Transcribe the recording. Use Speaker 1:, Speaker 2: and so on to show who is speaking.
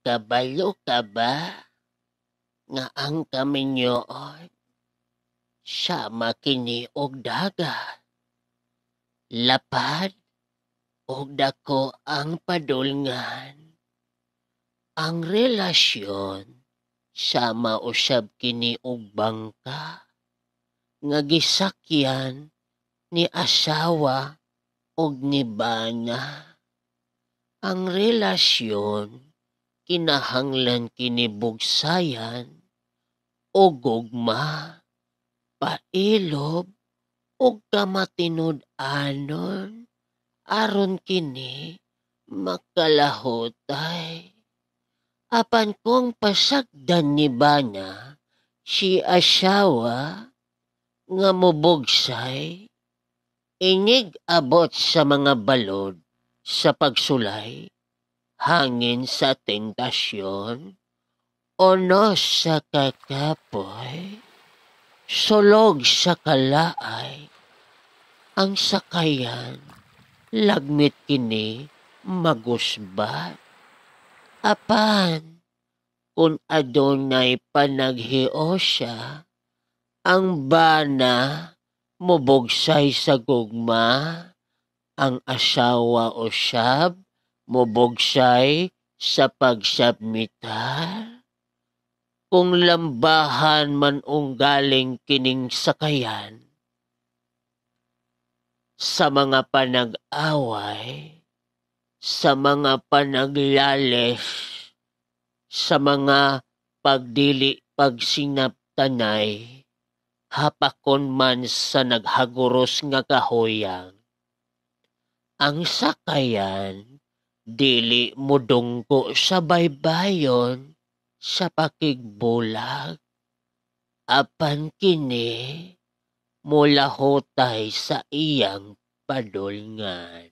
Speaker 1: Kabalo ka ba? Nga ang kaminyoon sama kini og dagat. Lapad og dako ang padulngan. Ang relasyon sama usab kini og bangka nga gisakyan ni asawa og ni bana. Ang relasyon kinahanglan kini bugsayan o gugma, pailob o kamatinud-anon aron kini makalahutay. Apan kung pasagdan ni bana si asawa nga mubugsay, inig abot sa mga balod sa pagsulay, hangin sa tentasyon, onos sa kakapoy, sulog sa kalaay, ang sakayan, lagmit kini magusbat. Apan, kung adunay panaghio siya, ang bana mubugsay sa gugma, ang asawa usab mubugsay sa pagsabmitar. Kung lambahan man unggaling kining sakayan, sa mga panag-away, sa mga panaglales, sa mga pagdili pagsinaptanay, hapakon man sa naghaguros nga kahoyang, ang sakayan dili mudunggo sa baybayon sa pakigbulag, apan kini mulahutay sa iyang padulngan.